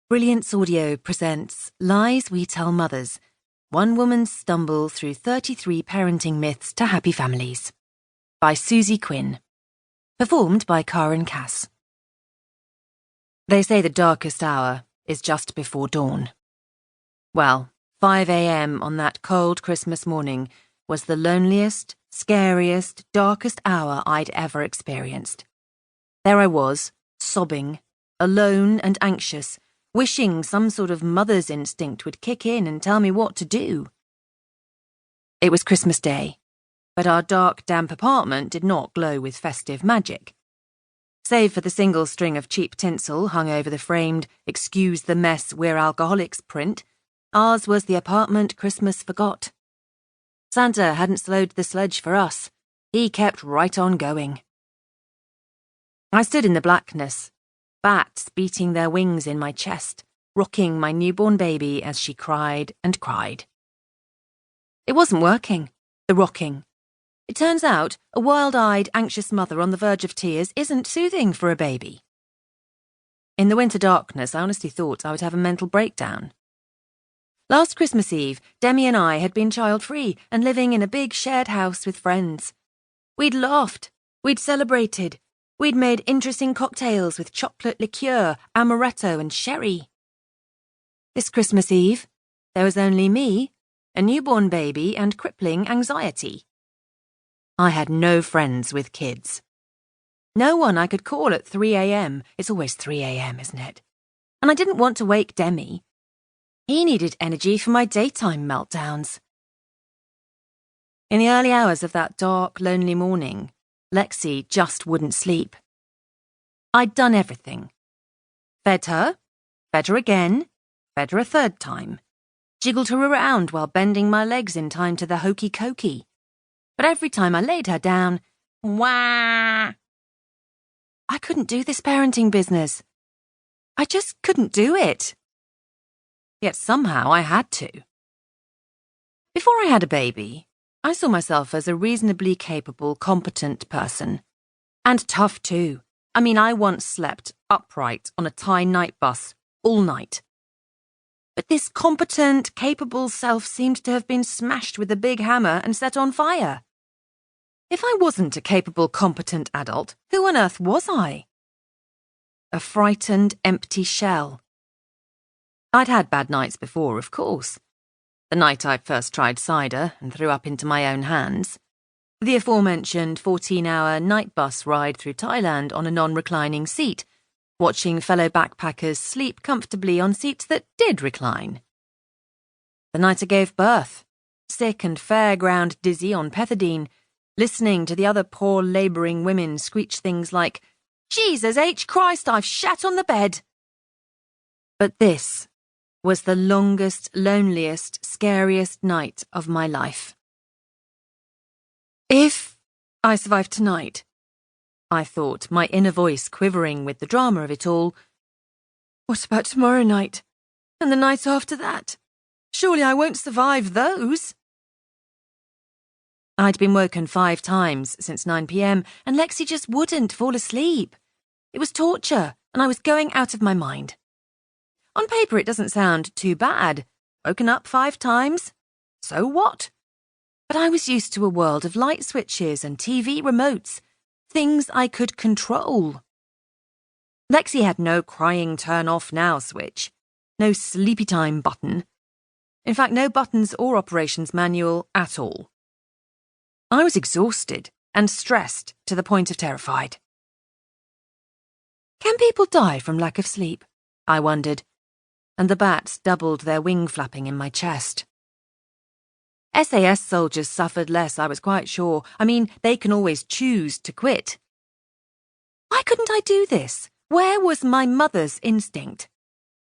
Brilliance Audio presents Lies We Tell Mothers, One Woman's Stumble Through 33 Parenting Myths to Happy Families, by Suzy Quinn. Performed by Karen Cass. They say the darkest hour is just before dawn. Well, 5 a.m. on that cold Christmas morning was the loneliest, scariest, darkest hour I'd ever experienced. There I was, sobbing, alone and anxious, wishing some sort of mother's instinct would kick in and tell me what to do. It was Christmas Day, but our dark, damp apartment did not glow with festive magic. Save for the single string of cheap tinsel hung over the framed "Excuse the mess, we're alcoholics" print, ours was the apartment Christmas forgot. Santa hadn't slowed the sledge for us. He kept right on going. I stood in the blackness, bats beating their wings in my chest, rocking my newborn baby as she cried and cried. It wasn't working, the rocking. It turns out a wild-eyed, anxious mother on the verge of tears isn't soothing for a baby. In the winter darkness, I honestly thought I would have a mental breakdown. Last Christmas Eve, Demi and I had been child-free and living in a big shared house with friends. We'd laughed, we'd celebrated, we'd made interesting cocktails with chocolate liqueur, amaretto and sherry. This Christmas Eve, there was only me, a newborn baby and crippling anxiety. I had no friends with kids. No one I could call at 3 a.m. It's always 3 a.m., isn't it? And I didn't want to wake Demi. He needed energy for my daytime meltdowns. In the early hours of that dark, lonely morning, Lexi just wouldn't sleep. I'd done everything. Fed her again, fed her a third time, jiggled her around while bending my legs in time to the hokey-cokey. But every time I laid her down, wah! I couldn't do this parenting business. I just couldn't do it. Yet somehow I had to. Before I had a baby, I saw myself as a reasonably capable, competent person. And tough too. I mean, I once slept upright on a Thai night bus all night. But this competent, capable self seemed to have been smashed with a big hammer and set on fire. If I wasn't a capable, competent adult, who on earth was I? A frightened, empty shell. I'd had bad nights before, of course. The night I first tried cider and threw up into my own hands. The aforementioned 14-hour night bus ride through Thailand on a non-reclining seat, watching fellow backpackers sleep comfortably on seats that did recline. The night I gave birth, sick and fairground dizzy on pethidine, listening to the other poor labouring women screech things like, "Jesus H. Christ, I've shat on the bed." But this was the longest, loneliest, scariest night of my life. If I survive tonight, I thought, my inner voice quivering with the drama of it all, what about tomorrow night? And the night after that? Surely I won't survive those. I'd been woken 5 times since 9 p.m, and Lexi just wouldn't fall asleep. It was torture, and I was going out of my mind. On paper, it doesn't sound too bad. Woken up 5 times? So what? But I was used to a world of light switches and TV remotes, things I could control. Lexi had no crying turn off now switch, no sleepy time button. In fact, no buttons or operations manual at all. I was exhausted and stressed to the point of terrified. Can people die from lack of sleep? I wondered, and the bats doubled their wing flapping in my chest. SAS soldiers suffered less, I was quite sure. I mean, they can always choose to quit. Why couldn't I do this? Where was my mother's instinct?